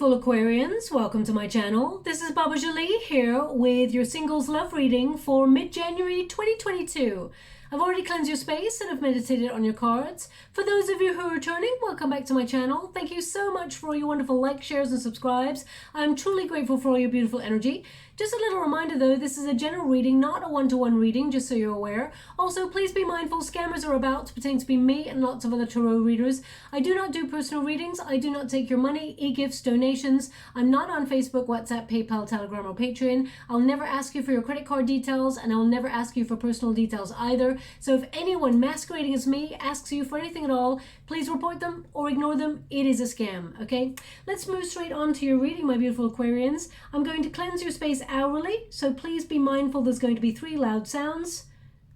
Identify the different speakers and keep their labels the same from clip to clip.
Speaker 1: beautiful Aquarians, welcome to my channel. This is Baba Jolie here with your singles love reading for mid-January 2022. I've already cleansed your space and have meditated on your cards. For those of you who are returning, welcome back to my channel. Thank you so much for all your wonderful likes, shares and subscribes. I'm truly grateful for all your beautiful energy. Just a little reminder though, this is a general reading, not a one-to-one reading, just so you're aware. Also, please be mindful, scammers are about to pretend to be me and lots of other tarot readers. I do not do personal readings. I do not take your money, e-gifts, donations. I'm not on Facebook, WhatsApp, PayPal, Telegram or Patreon. I'll never ask you for your credit card details and I'll never ask you for personal details either. So if anyone masquerading as me asks you for anything at all, please report them or ignore them. It is a scam, okay? Let's move straight on to your reading, my beautiful Aquarians. I'm going to cleanse your space hourly, so please be mindful there's going to be 3 loud sounds.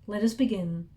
Speaker 1: Let us begin.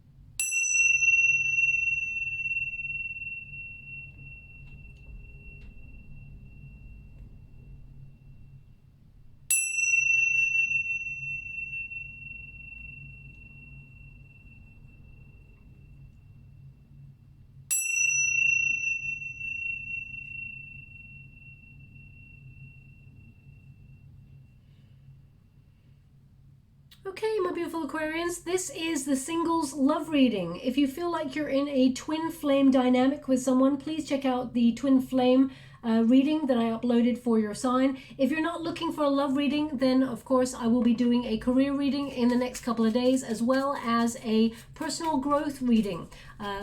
Speaker 1: Okay, my beautiful Aquarians, this is the singles love reading. If you feel like you're in a twin flame dynamic with someone, please check out the twin flame reading that I uploaded for your sign. If you're not looking for a love reading, then of course I will be doing a career reading in the next couple of days, as well as a personal growth reading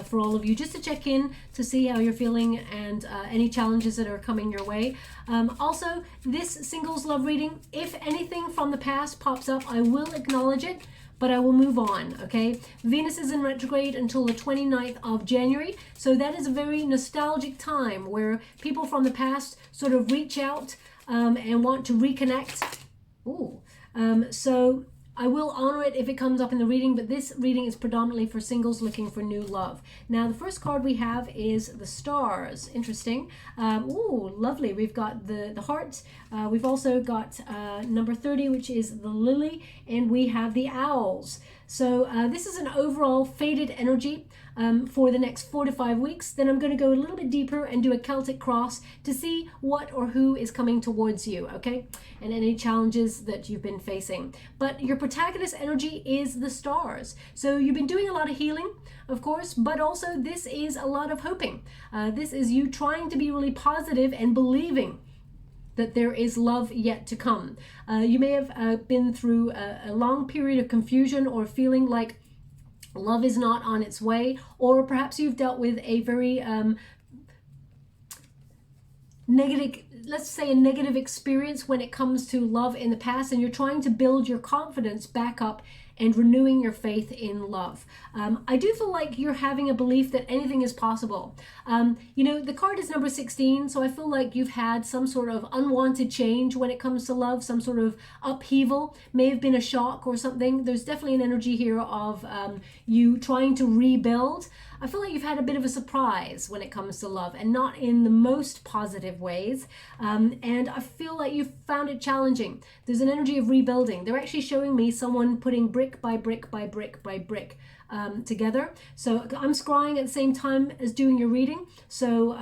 Speaker 1: for all of you, just to check in to see how you're feeling and any challenges that are coming your way. Also, this singles love reading, if anything from the past pops up, I will acknowledge it, but I will move on, okay? Venus is in retrograde until the 29th of January, so that is a very nostalgic time where people from the past sort of reach out and want to reconnect. Ooh. So I will honor it if it comes up in the reading, but this reading is predominantly for singles looking for new love. Now, the first card we have is the stars. Interesting. Ooh, lovely. We've got the heart. We've also got number 30, which is the lily, and we have the owls. So this is an overall faded energy for the next 4 to 5 weeks. Then I'm going to go a little bit deeper and do a Celtic cross to see what or who is coming towards you, okay? And any challenges that you've been facing. But your protagonist energy is the stars. So you've been doing a lot of healing, of course, but also this is a lot of hoping. This is you trying to be really positive and believing that there is love yet to come. You may have been through a long period of confusion or feeling like love is not on its way, or perhaps you've dealt with a very negative, let's say a negative experience when it comes to love in the past, and you're trying to build your confidence back up and renewing your faith in love. I do feel like you're having a belief that anything is possible. You know, the card is number 16, so I feel like you've had some sort of unwanted change when it comes to love, some sort of upheaval, may have been a shock or something. There's definitely an energy here of you trying to rebuild. I feel like you've had a bit of a surprise when it comes to love, and not in the most positive ways. And I feel like you've found it challenging. There's an energy of rebuilding. They're actually showing me someone putting brick by brick by brick by brick together. So I'm scrying at the same time as doing your reading. So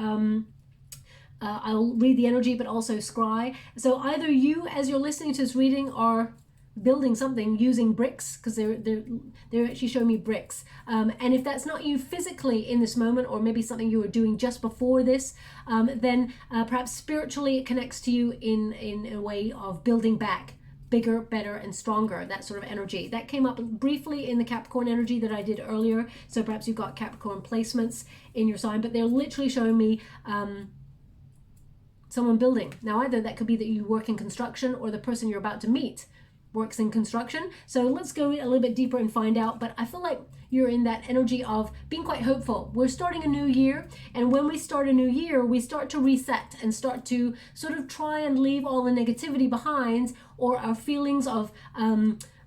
Speaker 1: I'll read the energy, but also scry. So either you, as you're listening to this reading, are building something using bricks, because they're actually showing me bricks, and if that's not you physically in this moment, or maybe something you were doing just before this, then perhaps spiritually it connects to you in a way of building back bigger, better and stronger, that sort of energy. That came up briefly in the Capricorn energy that I did earlier, so perhaps you've got Capricorn placements in your sign, but they're literally showing me someone building. Now either that could be that you work in construction, or the person you're about to meet works in construction. So let's go a little bit deeper and find out. But I feel like you're in that energy of being quite hopeful. We're starting a new year, and when we start a new year, we start to reset and start to sort of try and leave all the negativity behind, or our feelings of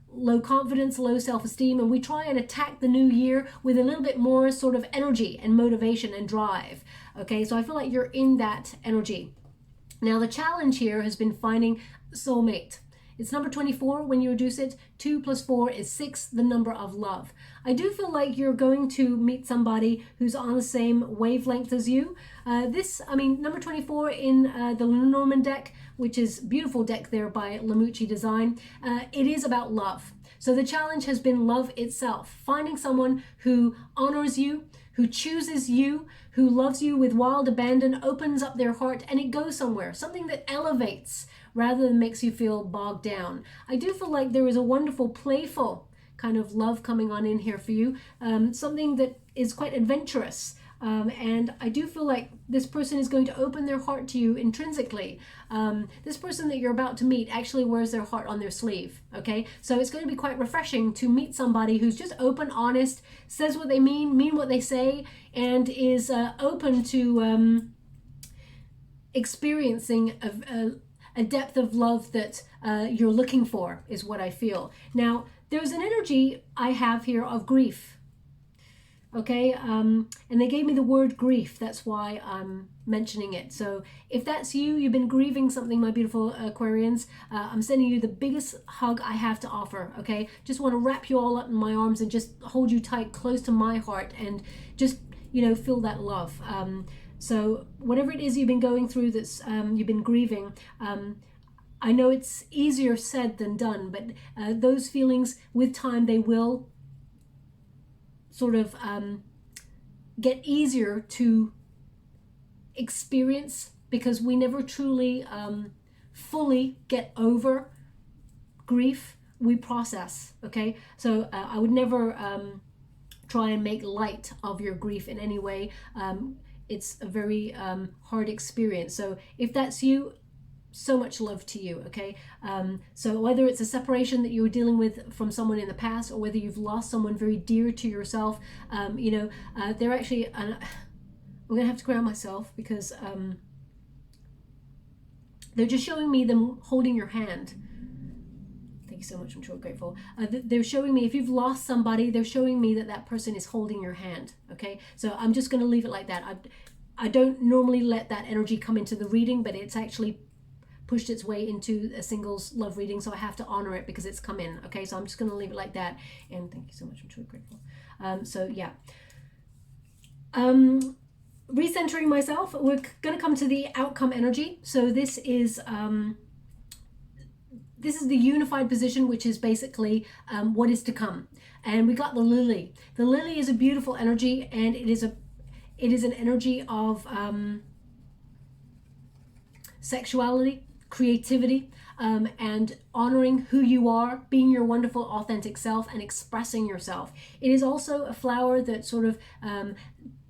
Speaker 1: low confidence, low self-esteem, and we try and attack the new year with a little bit more sort of energy and motivation and drive. Okay, so I feel like you're in that energy. Now the challenge here has been finding soulmate. It's number 24 when you reduce it. 2 plus 4 is 6, the number of love. I do feel like you're going to meet somebody who's on the same wavelength as you. Number 24 in the Lenormand deck, which is beautiful deck there by Lamucci Design, it is about love. So the challenge has been love itself, finding someone who honors you, who chooses you, who loves you with wild abandon, opens up their heart, and it goes somewhere, something that elevates rather than makes you feel bogged down. I do feel like there is a wonderful, playful kind of love coming on in here for you, something that is quite adventurous. And I do feel like this person is going to open their heart to you intrinsically. This person that you're about to meet actually wears their heart on their sleeve, okay? So it's going to be quite refreshing to meet somebody who's just open, honest, says what they mean what they say, and is open to experiencing a depth of love that you're looking for, is what I feel. Now, there's an energy I have here of grief. Okay, and they gave me the word grief. That's why I'm mentioning it. So if that's you, you've been grieving something, my beautiful Aquarians, I'm sending you the biggest hug I have to offer, okay? Just want to wrap you all up in my arms and just hold you tight, close to my heart, and just, you know, feel that love. So whatever it is you've been going through that's, you've been grieving, I know it's easier said than done, but those feelings, with time, they will sort of get easier to experience, because we never truly fully get over grief. We process, okay? So I would never try and make light of your grief in any way. It's a very hard experience. So if that's you, so much love to you, okay? So whether it's a separation that you were dealing with from someone in the past, or whether you've lost someone very dear to yourself, they're actually, I'm gonna have to ground myself, because they're just showing me them holding your hand. Thank you so much, I'm truly grateful. They're showing me, if you've lost somebody, they're showing me that that person is holding your hand, okay? So I'm just gonna leave it like that. I don't normally let that energy come into the reading, but it's actually pushed its way into a singles love reading, so I have to honor it because it's come in, okay? So I'm just going to leave it like that, and thank you so much, I'm truly grateful. So yeah, recentering myself, we're going to come to the outcome energy. So this is the unified position, which is basically what is to come, and we got the lily. The lily is a beautiful energy, and it is an energy of sexuality, creativity, and honoring who you are, being your wonderful authentic self, and expressing yourself. It is also a flower that sort of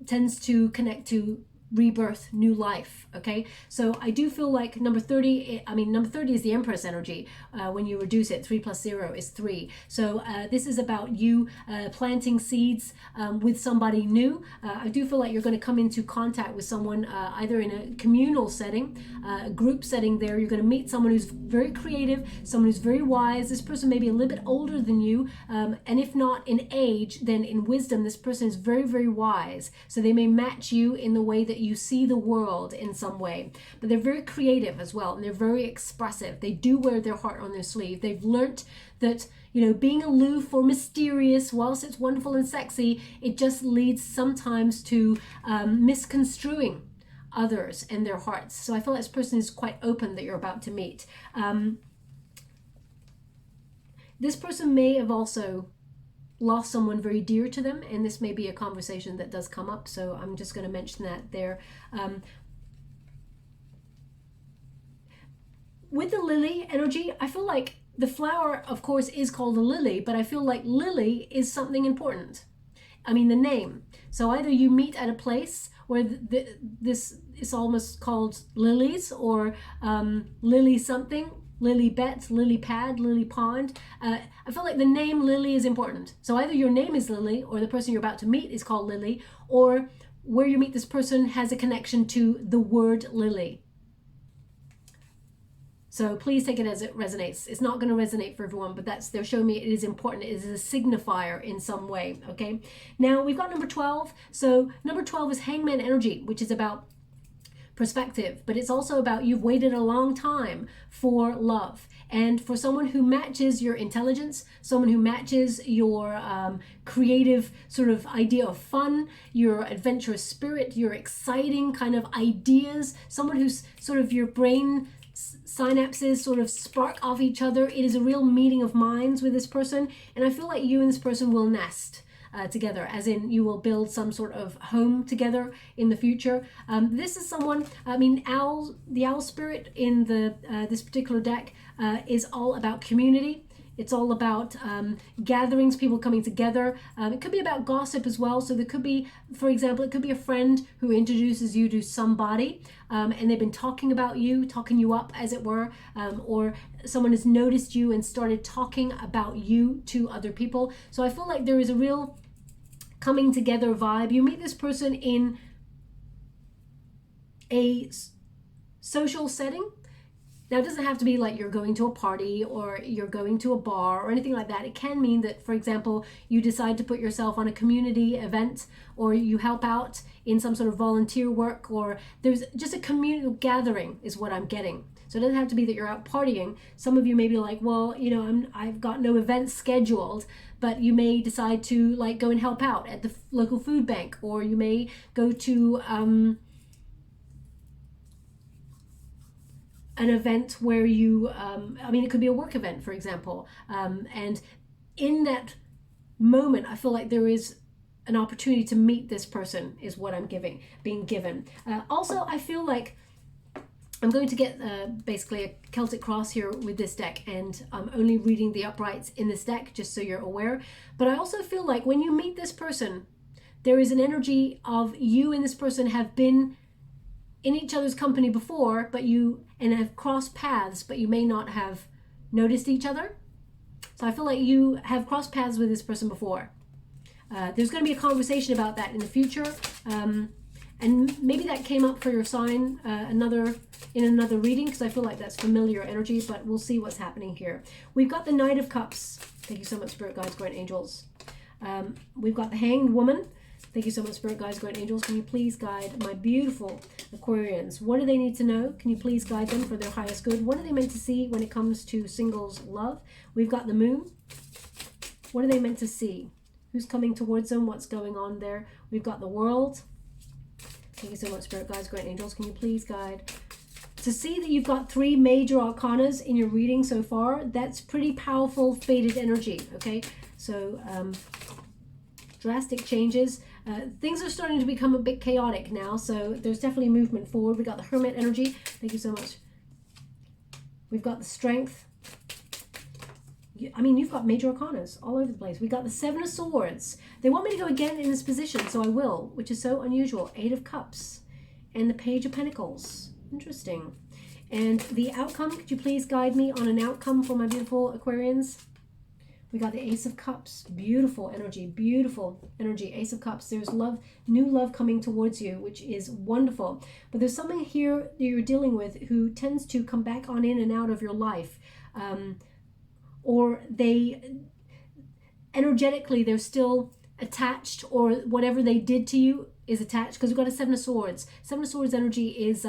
Speaker 1: tends to connect to rebirth, new life, okay? So I do feel like number 30 is the Empress energy. When you reduce it, 3 plus 0 is 3. So this is about you planting seeds with somebody new. I do feel like you're going to come into contact with someone either in a communal setting, a group setting there. You're going to meet someone who's very creative, someone who's very wise. This person may be a little bit older than you, and if not in age, then in wisdom. This person is very, very wise. So they may match you in the way that you see the world in some way, but they're very creative as well, and they're very expressive. They do wear their heart on their sleeve. They've learnt that, you know, being aloof or mysterious, whilst it's wonderful and sexy, it just leads sometimes to misconstruing others and their hearts. So I feel like this person is quite open that you're about to meet. This person may have also lost someone very dear to them, and this may be a conversation that does come up, so I'm just going to mention that there. With the lily energy, I feel like the flower, of course, is called a lily, but I feel like lily is something important. I mean, the name. So either you meet at a place where this is almost called lilies, or lily something, lily bet, lily pad, lily pond. I feel like the name Lily is important. So either your name is Lily, or the person you're about to meet is called Lily, or where you meet this person has a connection to the word lily. So please take it as it resonates. It's not going to resonate for everyone, but they're showing me it is important. It is a signifier in some way, okay? Now we've got number 12. So number 12 is Hangman energy, which is about perspective, but it's also about you've waited a long time for love, And for someone who matches your intelligence, someone who matches your creative sort of idea of fun, your adventurous spirit, your exciting kind of ideas, someone who's sort of your brain synapses sort of spark off each other. It is a real meeting of minds with this person, and I feel like you and this person will nest together, as in you will build some sort of home together in the future. This is someone, I mean, the owl spirit in the this particular deck is all about community. It's all about gatherings, people coming together. It could be about gossip as well. So there could be, for example, it could be a friend who introduces you to somebody and they've been talking about you, talking you up, as it were, or someone has noticed you and started talking about you to other people. So I feel like there is a real coming together vibe. You meet this person in a social setting. Now, it doesn't have to be like you're going to a party or you're going to a bar or anything like that. It can mean that, for example, you decide to put yourself on a community event, or you help out in some sort of volunteer work, or there's just a communal gathering is what I'm getting. So it doesn't have to be that you're out partying. Some of you may be like, well, you know, I've got no events scheduled, but you may decide to like go and help out at the local food bank, or you may go to an event where you, I mean, it could be a work event, for example. And in that moment, I feel like there is an opportunity to meet this person is what I'm being given. Also, I feel like I'm going to get basically a Celtic cross here with this deck, and I'm only reading the uprights in this deck, just so you're aware. But I also feel like when you meet this person, there is an energy of you and this person have been in each other's company before, and have crossed paths, but you may not have noticed each other. So I feel like you have crossed paths with this person before. There's going to be a conversation about that in the future, and maybe that came up for your sign in another reading, because I feel like that's familiar energy, but we'll see what's happening here. We've got the Knight of Cups. Thank you so much, Spirit Guides, Great Angels. We've got the Hanged Woman. Thank you so much, Spirit Guides, Great Angels. Can you please guide my beautiful Aquarians? What do they need to know? Can you please guide them for their highest good? What are they meant to see when it comes to singles love? We've got the Moon. What are they meant to see? Who's coming towards them? What's going on there? We've got the World. Thank you so much, Spirit Guides, Great Angels. Can you please guide? To see that you've got 3 major arcanas in your reading so far, that's pretty powerful fated energy, okay? So, drastic changes. Things are starting to become a bit chaotic now, so there's definitely movement forward. We got the Hermit energy. Thank you so much. We've got the Strength. I mean, you've got major arcanas all over the place. We got the 7 of Swords. They want me to go again in this position, so I will, which is so unusual. 8 of Cups and the Page of Pentacles. Interesting. And the outcome, could you please guide me on an outcome for my beautiful Aquarians? We got the Ace of Cups. Beautiful energy, beautiful energy. Ace of Cups. There's love, new love coming towards you, which is wonderful. But there's someone here that you're dealing with who tends to come back on in and out of your life. Or they, energetically, they're still attached, or whatever they did to you is attached. Because we've got a 7 of Swords. 7 of Swords energy is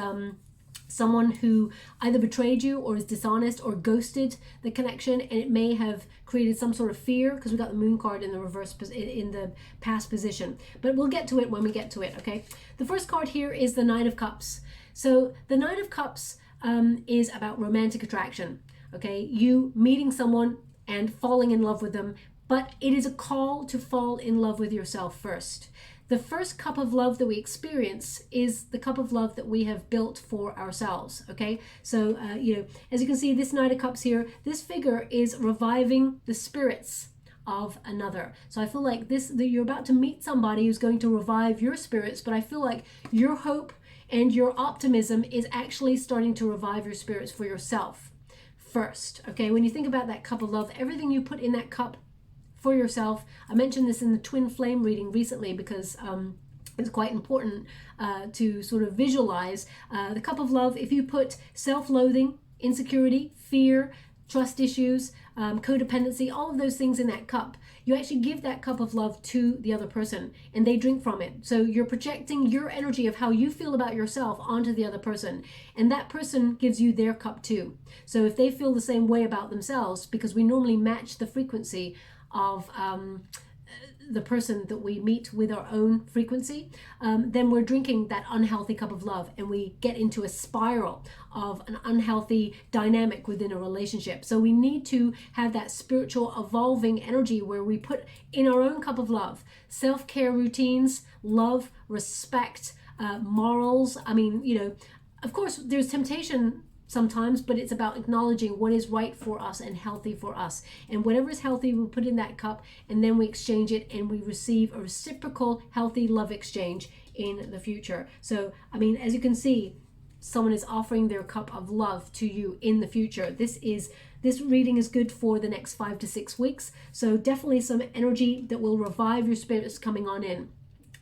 Speaker 1: someone who either betrayed you or is dishonest or ghosted the connection, and it may have created some sort of fear, because we got the Moon card in the reverse, in the past position. But we'll get to it when we get to it, okay? The first card here is the Knight of Cups. So the Knight of Cups is about romantic attraction, okay? You meeting someone and falling in love with them, but it is a call to fall in love with yourself first. The first cup of love that we experience is the cup of love that we have built for ourselves, okay? So, you know, as you can see, this Knight of Cups here, this figure is reviving the spirits of another. So I feel like that you're about to meet somebody who's going to revive your spirits, but I feel like your hope and your optimism is actually starting to revive your spirits for yourself first, okay? When you think about that cup of love, everything you put in that cup for yourself. I mentioned this in the twin flame reading recently, because it's quite important to sort of visualize the cup of love. If you put self-loathing, insecurity, fear, trust issues, codependency, all of those things in that cup. You actually give that cup of love to the other person and they drink from it. So you're projecting your energy of how you feel about yourself onto the other person, and that person gives you their cup too. So if they feel the same way about themselves, because we normally match the frequency of the person that we meet with our own frequency, then we're drinking that unhealthy cup of love and we get into a spiral of an unhealthy dynamic within a relationship. So we need to have that spiritual evolving energy where we put in our own cup of love, self-care routines, love, respect, morals. I mean, you know, of course there's temptation sometimes, but it's about acknowledging what is right for us and healthy for us. And whatever is healthy, we put in that cup and then we exchange it and we receive a reciprocal healthy love exchange in the future. So, I mean, as you can see, someone is offering their cup of love to you in the future. This reading is good for the next 5 to 6 weeks. So definitely some energy that will revive your spirits coming on in.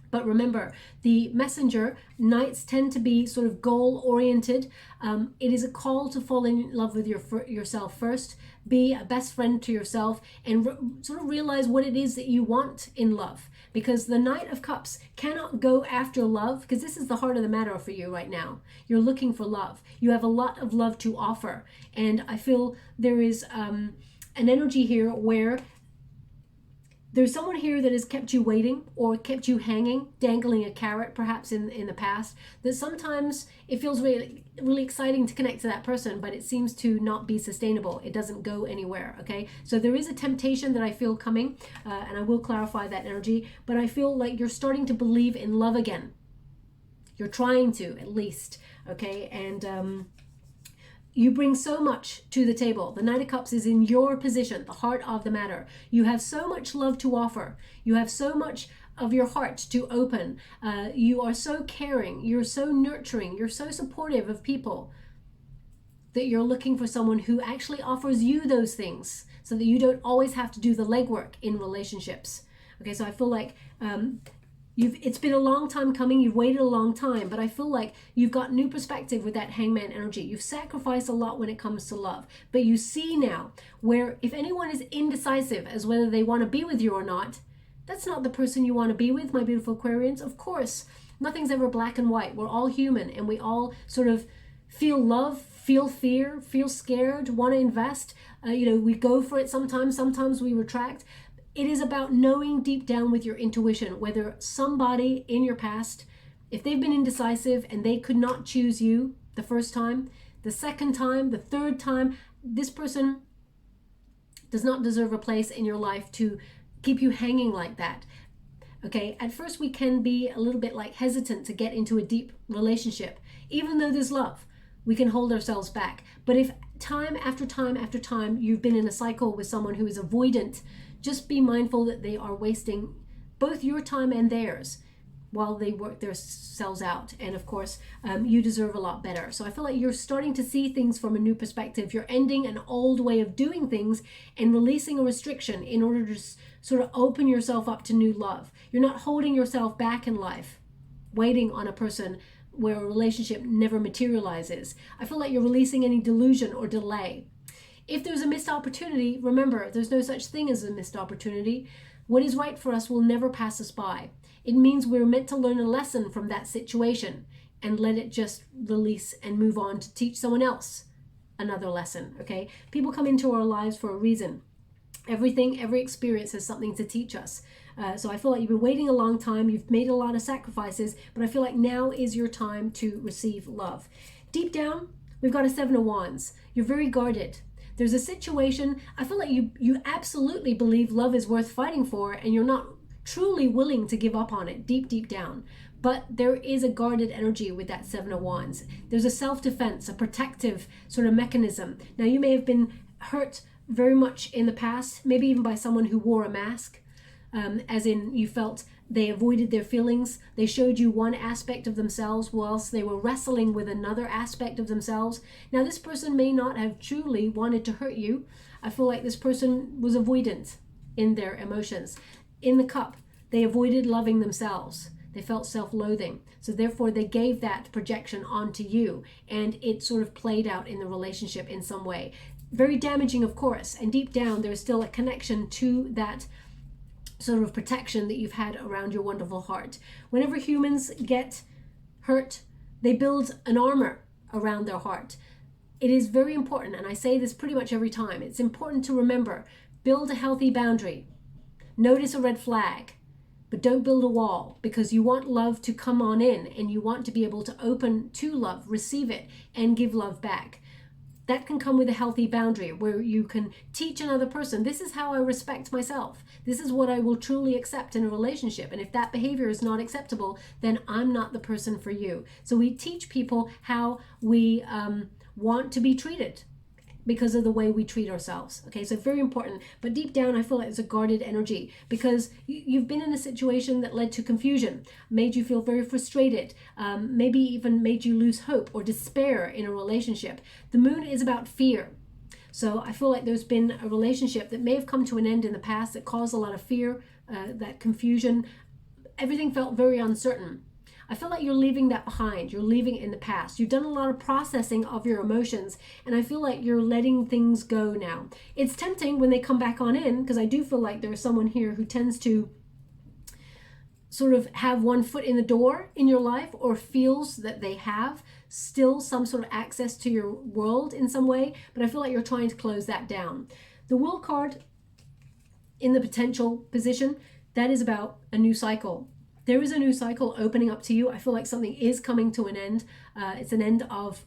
Speaker 1: But remember, the messenger nights tend to be sort of goal oriented. It is a call to fall in love with yourself first, be a best friend to yourself, and sort of realize what it is that you want in love. Because the Knight of Cups cannot go after love, because this is the heart of the matter for you right now. You're looking for love. You have a lot of love to offer. And I feel there is an energy here where there's someone here that has kept you waiting or kept you hanging, dangling a carrot perhaps in the past, that sometimes it feels really, really exciting to connect to that person, but it seems to not be sustainable. It doesn't go anywhere, okay? So there is a temptation that I feel coming, and I will clarify that energy, but I feel like you're starting to believe in love again. You're trying to, at least, okay? And you bring so much to the table. The Knight of Cups is in your position, the heart of the matter. You have so much love to offer. You have so much of your heart to open. You are so caring. You're so nurturing. You're so supportive of people that you're looking for someone who actually offers you those things so that you don't always have to do the legwork in relationships. Okay, so I feel like it's been a long time coming. You've waited a long time, but I feel like you've got new perspective with that Hangman energy. You've sacrificed a lot when it comes to love, but you see now where if anyone is indecisive as whether they want to be with you or not, that's not the person you want to be with, my beautiful Aquarians. Of course, nothing's ever black and white. We're all human and we all sort of feel love, feel fear, feel scared, want to invest. We go for it sometimes we retract. It is about knowing deep down with your intuition whether somebody in your past, if they've been indecisive and they could not choose you the first time, the second time, the third time, this person does not deserve a place in your life to keep you hanging like that. Okay, at first we can be a little bit like hesitant to get into a deep relationship. Even though there's love, we can hold ourselves back. But if time after time after time you've been in a cycle with someone who is avoidant, just be mindful that they are wasting both your time and theirs while they work themselves out. And of course, you deserve a lot better. So I feel like you're starting to see things from a new perspective. You're ending an old way of doing things and releasing a restriction in order to sort of open yourself up to new love. You're not holding yourself back in life, waiting on a person where a relationship never materializes. I feel like you're releasing any delusion or delay. If there's a missed opportunity, remember, there's no such thing as a missed opportunity. What is right for us will never pass us by. It means we're meant to learn a lesson from that situation and let it just release and move on to teach someone else another lesson, okay? People come into our lives for a reason. Every experience has something to teach us. So I feel like you've been waiting a long time. You've made a lot of sacrifices, but I feel like now is your time to receive love. Deep down, we've got a 7 of Wands. You're very guarded. There's a situation, I feel like you absolutely believe love is worth fighting for and you're not truly willing to give up on it deep down. But there is a guarded energy with that 7 of Wands. There's a self-defense, a protective sort of mechanism. Now you may have been hurt very much in the past, maybe even by someone who wore a mask, as in you felt they avoided their feelings. They showed you one aspect of themselves whilst they were wrestling with another aspect of themselves. Now, this person may not have truly wanted to hurt you. I feel like this person was avoidant in their emotions. In the cup, they avoided loving themselves. They felt self-loathing. So therefore, they gave that projection onto you, and it sort of played out in the relationship in some way. very damaging, of course, and deep down there's still a connection to that sort of protection that you've had around your wonderful heart. Whenever humans get hurt, they build an armor around their heart. It is very important, and I say this pretty much every time, it's important to remember, build a healthy boundary. Notice a red flag, but don't build a wall, because you want love to come on in and you want to be able to open to love, receive it, and give love back. That can come with a healthy boundary where you can teach another person, this is how I respect myself. This is what I will truly accept in a relationship. And if that behavior is not acceptable, then I'm not the person for you. So we teach people how we want to be treated because of the way we treat ourselves. Okay, so very important. But deep down, I feel like it's a guarded energy because you've been in a situation that led to confusion, made you feel very frustrated, maybe even made you lose hope or despair in a relationship. The moon is about fear. So I feel like there's been a relationship that may have come to an end in the past that caused a lot of fear, that confusion. Everything felt very uncertain. I feel like you're leaving that behind. You're leaving it in the past. You've done a lot of processing of your emotions, and I feel like you're letting things go now. It's tempting when they come back on in, because I do feel like there's someone here who tends to sort of have one foot in the door in your life, or feels that they have still some sort of access to your world in some way, but I feel like you're trying to close that down. The World card in the potential position, that is about a new cycle. There is a new cycle opening up to you. I feel like something is coming to an end. It's an end of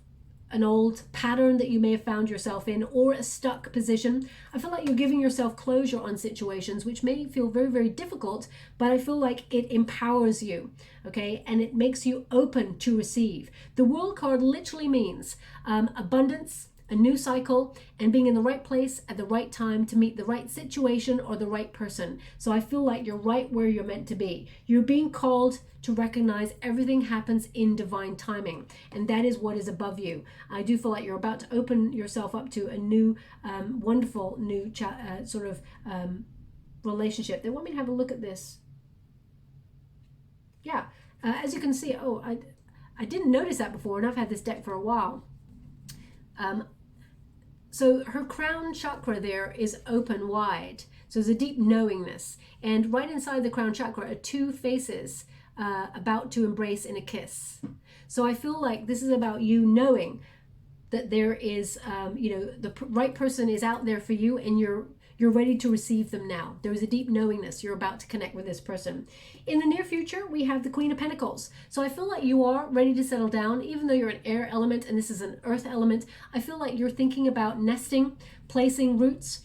Speaker 1: an old pattern that you may have found yourself in, or a stuck position. I feel like you're giving yourself closure on situations which may feel very, very difficult, but I feel like it empowers you, okay? And it makes you open to receive. The World card literally means abundance, a new cycle, and being in the right place at the right time to meet the right situation or the right person. So I feel like you're right where you're meant to be. You're being called to recognize everything happens in divine timing, and that is what is above you. I do feel like you're about to open yourself up to a new, wonderful new relationship. They want me to have a look at this. Yeah, as you can see, I didn't notice that before, and I've had this deck for a while. So her crown chakra there is open wide. So there's a deep knowingness. And right inside the crown chakra are two faces about to embrace in a kiss. So I feel like this is about you knowing that there is, the right person is out there for you, and you're ready to receive them now. There is a deep knowingness. You're about to connect with this person. In the near future, we have the Queen of Pentacles. So I feel like you are ready to settle down, even though you're an air element and this is an earth element. I feel like you're thinking about nesting, placing roots,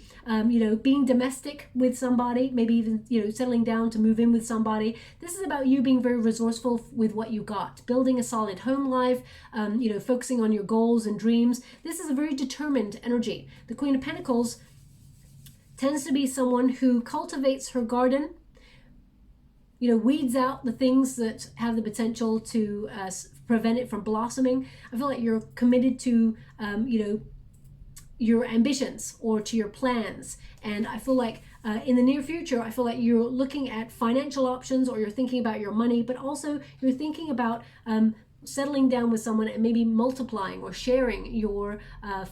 Speaker 1: being domestic with somebody, maybe even, settling down to move in with somebody. This is about you being very resourceful with what you got, building a solid home life, focusing on your goals and dreams. This is a very determined energy. The Queen of Pentacles tends to be someone who cultivates her garden, weeds out the things that have the potential to prevent it from blossoming. I feel like you're committed to, your ambitions or to your plans. And I feel like in the near future, I feel like you're looking at financial options, or you're thinking about your money, but also you're thinking about settling down with someone and maybe multiplying or sharing your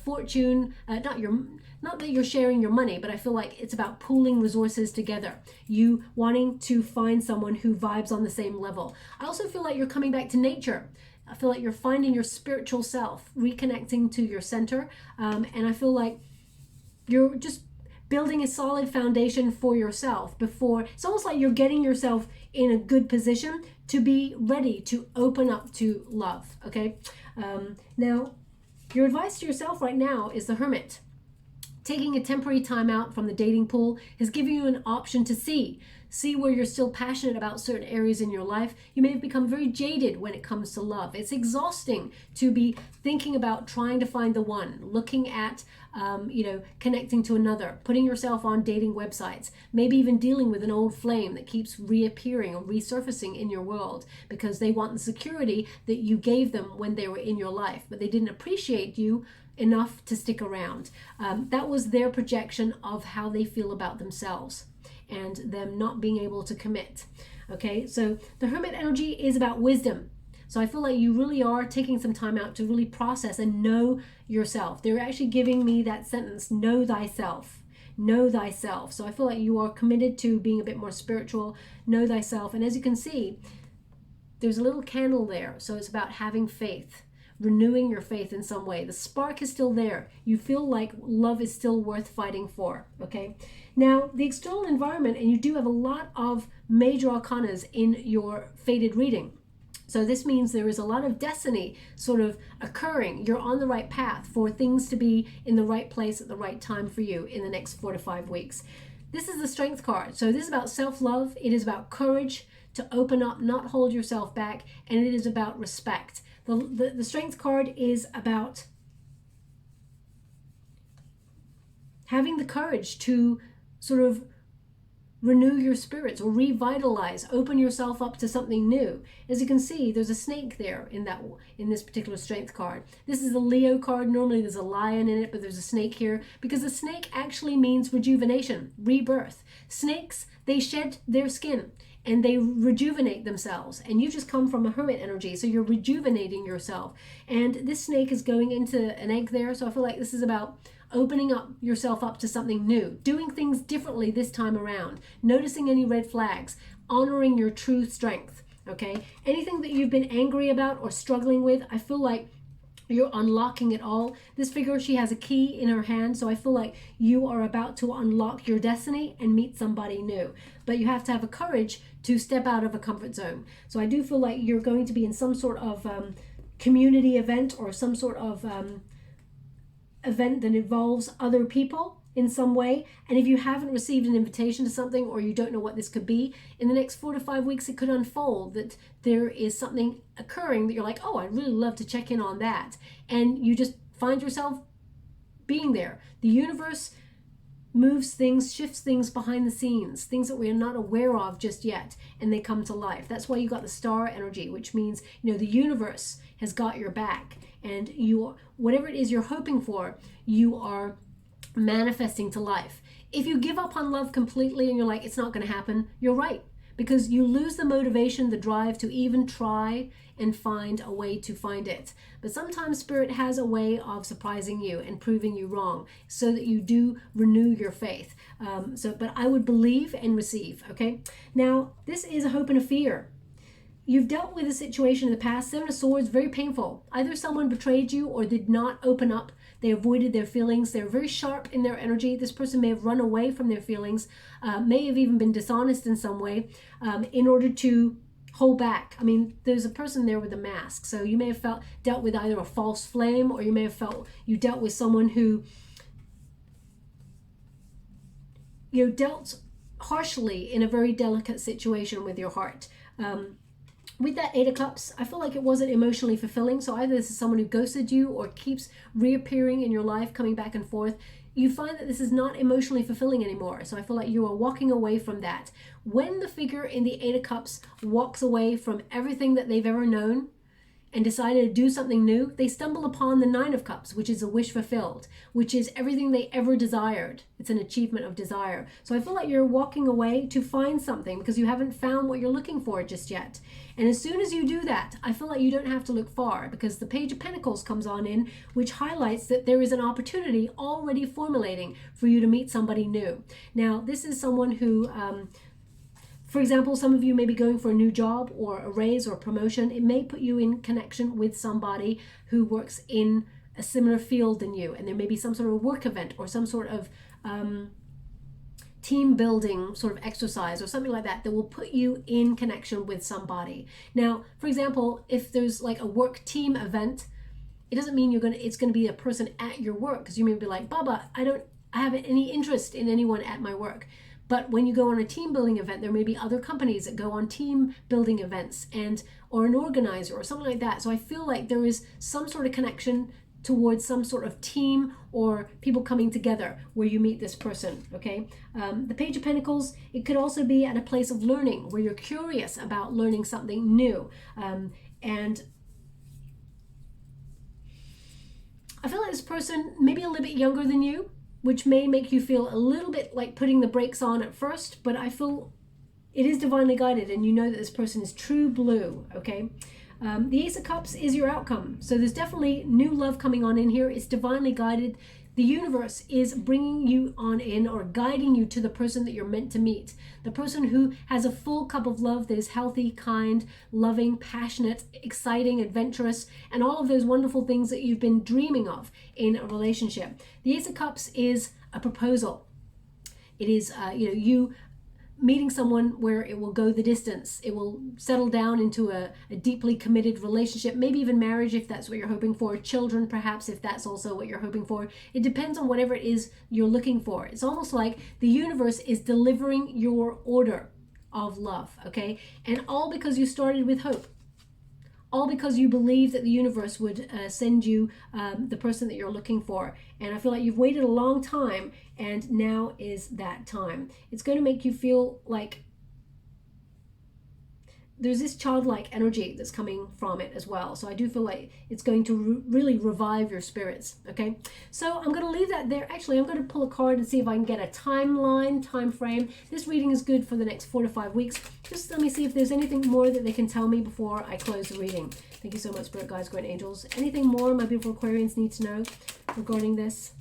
Speaker 1: fortune, not that you're sharing your money, but I feel like it's about pooling resources together. You wanting to find someone who vibes on the same level. I also feel like you're coming back to nature. I feel like you're finding your spiritual self, reconnecting to your center. And I feel like you're just building a solid foundation for yourself before. It's almost like you're getting yourself in a good position to be ready to open up to love, okay? Now, your advice to yourself right now is the Hermit. Taking a temporary time out from the dating pool is giving you an option to see where you're still passionate about certain areas in your life. You may have become very jaded when it comes to love. It's exhausting to be thinking about trying to find the one, looking at, connecting to another, putting yourself on dating websites, maybe even dealing with an old flame that keeps reappearing or resurfacing in your world because they want the security that you gave them when they were in your life, but they didn't appreciate you enough to stick around. That was their projection of how they feel about themselves and them not being able to commit. Okay, so the Hermit energy is about wisdom. So I feel like you really are taking some time out to really process and know yourself. They're actually giving me that sentence, know thyself. Know thyself. So I feel like you are committed to being a bit more spiritual. Know thyself. And as you can see, there's a little candle there. So it's about having faith, renewing your faith in some way. The spark is still there. You feel like love is still worth fighting for. Okay. Now, the external environment, and you do have a lot of major arcanas in your fated reading. So this means there is a lot of destiny sort of occurring. You're on the right path for things to be in the right place at the right time for you in the next 4 to 5 weeks. This is the Strength card. So this is about self-love. It is about courage to open up, not hold yourself back, and it is about respect. The Strength card is about having the courage to sort of renew your spirits or revitalize, open yourself up to something new. As you can see, there's a snake there in this particular Strength card. This is the Leo card. Normally there's a lion in it, but there's a snake here because the snake actually means rejuvenation, rebirth. Snakes, they shed their skin and they rejuvenate themselves, and you just come from a hermit energy, so you're rejuvenating yourself. And this snake is going into an egg there, so I feel like this is about opening up yourself up to something new, doing things differently this time around, noticing any red flags, honoring your true strength. Okay, anything that you've been angry about or struggling with, I feel like you're unlocking it all. This figure, she has a key in her hand, so I feel like you are about to unlock your destiny and meet somebody new. But you have to have a courage to step out of a comfort zone. So I do feel like you're going to be in some sort of community event or some sort of event that involves other people in some way. And if you haven't received an invitation to something, or you don't know what this could be, in the next 4 to 5 weeks it could unfold that there is something occurring that you're like, oh, I'd really love to check in on that, and you just find yourself being there. The universe moves things, shifts things behind the scenes, things that we are not aware of just yet, and they come to life. That's why you got the star energy, which means, you know, the universe has got your back, and you, whatever it is you're hoping for, you are manifesting to life. If you give up on love completely and you're like, it's not going to happen, you're right, because you lose the motivation, the drive to even try and find a way to find it. But sometimes Spirit has a way of surprising you and proving you wrong so that you do renew your faith. But I would believe and receive. Okay, now this is a hope and a fear. You've dealt with a situation in the past. 7 of Swords, very painful. Either someone betrayed you or did not open up. They avoided their feelings. They're very sharp in their energy. This person may have run away from their feelings, may have even been dishonest in some way in order to hold back. I mean, there's a person there with a mask. So you may have dealt with either a false flame, or you may have felt you dealt with someone who, you know, dealt harshly in a very delicate situation with your heart. With that 8 of Cups, I feel like it wasn't emotionally fulfilling. So either this is someone who ghosted you or keeps reappearing in your life, coming back and forth. You find that this is not emotionally fulfilling anymore. So I feel like you are walking away from that. When the figure in the 8 of Cups walks away from everything that they've ever known and decided to do something new, they stumble upon the 9 of Cups, which is a wish fulfilled, which is everything they ever desired. It's an achievement of desire. So I feel like you're walking away to find something because you haven't found what you're looking for just yet. And as soon as you do that, I feel like you don't have to look far, because the Page of Pentacles comes on in, which highlights that there is an opportunity already formulating for you to meet somebody new. Now, this is someone who, for example, some of you may be going for a new job or a raise or a promotion. It may put you in connection with somebody who works in a similar field than you, and there may be some sort of work event or some sort of team building sort of exercise or something like that that will put you in connection with somebody. Now, for example, if there's like a work team event, it doesn't mean it's going to be a person at your work, because you may be like, Baba, I haven't any interest in anyone at my work. But when you go on a team building event, there may be other companies that go on team building events, or an organizer or something like that. So I feel like there is some sort of connection towards some sort of team or people coming together where you meet this person. Okay, the Page of Pentacles, it could also be at a place of learning where you're curious about learning something new, and I feel like this person may be a little bit younger than you, which may make you feel a little bit like putting the brakes on at first, but I feel it is divinely guided, and you know that this person is true blue. Okay, The Ace of Cups is your outcome. So there's definitely new love coming on in here. It's divinely guided. The universe is bringing you on in or guiding you to the person that you're meant to meet. The person who has a full cup of love that is healthy, kind, loving, passionate, exciting, adventurous, and all of those wonderful things that you've been dreaming of in a relationship. The Ace of Cups is a proposal. It is, you meeting someone where it will go the distance. It will settle down into a deeply committed relationship, maybe even marriage if that's what you're hoping for, children perhaps if that's also what you're hoping for. It depends on whatever it is you're looking for. It's almost like the universe is delivering your order of love, okay? And all because you started with hope. All because you believe that the universe would send you the person that you're looking for. And I feel like you've waited a long time, and now is that time. It's going to make you feel like there's this childlike energy that's coming from it as well. So I do feel like it's going to really revive your spirits, okay? So I'm going to leave that there. Actually, I'm going to pull a card and see if I can get a timeline, time frame. This reading is good for the next 4 to 5 weeks. Just let me see if there's anything more that they can tell me before I close the reading. Thank you so much, Spirit Guides, Great Angels. Anything more my beautiful Aquarians need to know regarding this?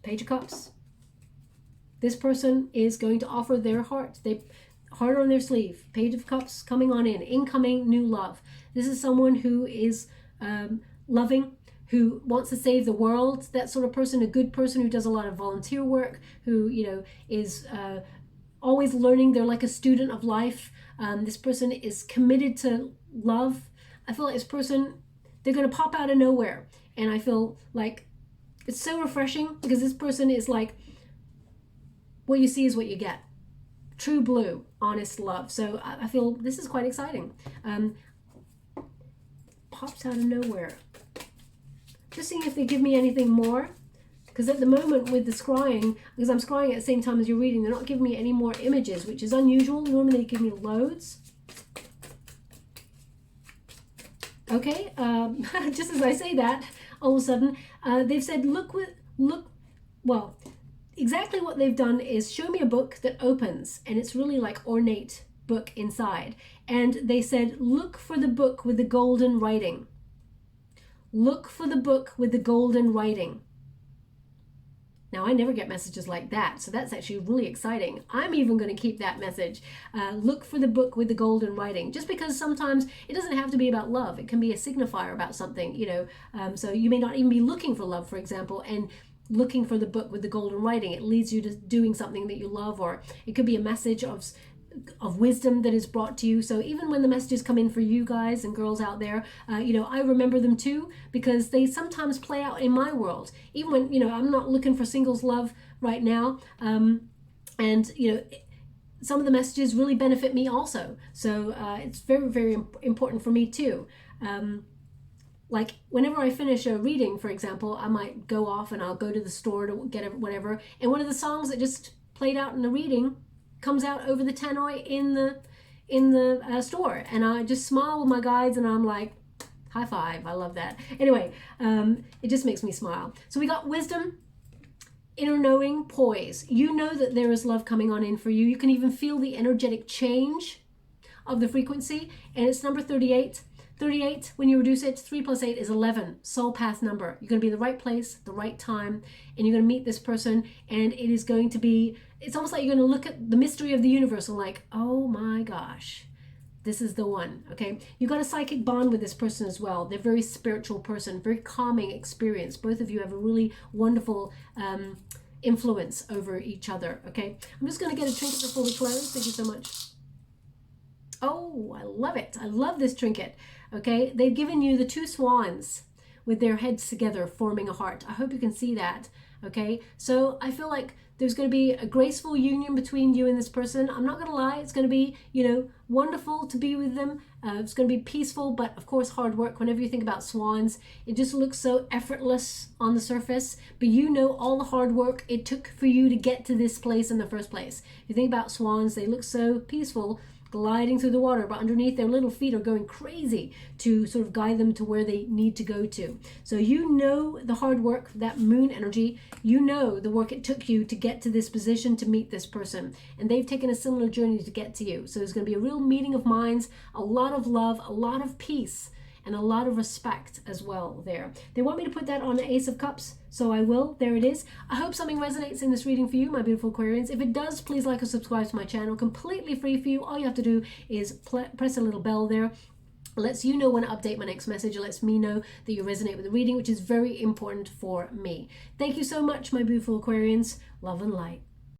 Speaker 1: Page of Cups. This person is going to offer their heart. Heart on their sleeve. Page of Cups coming on in. Incoming new love. This is someone who is loving, who wants to save the world. That sort of person, a good person who does a lot of volunteer work, who, is always learning. They're like a student of life. This person is committed to love. I feel like this person, they're going to pop out of nowhere. And I feel like it's so refreshing because this person is like, what you see is what you get. True blue, honest love. So I feel this is quite exciting. Pops out of nowhere. Just seeing if they give me anything more. Because at the moment with the scrying, because I'm scrying at the same time as you're reading, they're not giving me any more images, which is unusual. Normally they give me loads. Okay, just as I say that, all of a sudden, they've said, well, exactly what they've done is show me a book that opens, and it's really like ornate book inside. And they said, look for the book with the golden writing. Look for the book with the golden writing. Now, I never get messages like that, so that's actually really exciting. I'm even going to keep that message. Look for the book with the golden writing, just because sometimes it doesn't have to be about love. It can be a signifier about something, so you may not even be looking for love, for example, and looking for the book with the golden writing. It leads you to doing something that you love, or it could be a message of wisdom that is brought to you. So even when the messages come in for you guys and girls out there, I remember them too, because they sometimes play out in my world. Even when, I'm not looking for singles love right now. Some of the messages really benefit me also. So it's very, very important for me too. Like whenever I finish a reading, for example, I might go off and I'll go to the store to get whatever. And one of the songs that just played out in the reading comes out over the tannoy in the store, and I just smile with my guides, and I'm like, high five. I love that. Anyway, it just makes me smile. So we got wisdom, inner knowing, poise. You know that there is love coming on in for you. You can even feel the energetic change of the frequency, and it's number 38. 38, when you reduce it, 3 plus 8 is 11, soul path number. You're going to be in the right place, the right time, and you're going to meet this person, and it is going to be, it's almost like you're going to look at the mystery of the universe and like, oh my gosh, this is the one, okay? You got a psychic bond with this person as well. They're a very spiritual person, very calming experience. Both of you have a really wonderful influence over each other, okay? I'm just going to get a trinket before we close. Thank you so much. Oh, I love it. I love this trinket. Okay, they've given you the 2 swans with their heads together forming a heart. I hope you can see that. Okay, so I feel like there's going to be a graceful union between you and this person. I'm not going to lie, it's going to be, wonderful to be with them. It's going to be peaceful, but of course hard work. Whenever you think about swans, it just looks so effortless on the surface, but all the hard work it took for you to get to this place in the first place. If you think about swans, they look so peaceful gliding through the water, but underneath their little feet are going crazy to sort of guide them to where they need to go to. So you know the hard work, that moon energy, you know the work it took you to get to this position to meet this person. And they've taken a similar journey to get to you. So there's going to be a real meeting of minds, a lot of love, a lot of peace, and a lot of respect as well there. They want me to put that on the Ace of Cups, so I will. There it is. I hope something resonates in this reading for you, my beautiful Aquarians. If it does, please like or subscribe to my channel. Completely free for you. All you have to do is press a little bell there. It lets you know when I update my next message. It lets me know that you resonate with the reading, which is very important for me. Thank you so much, my beautiful Aquarians. Love and light.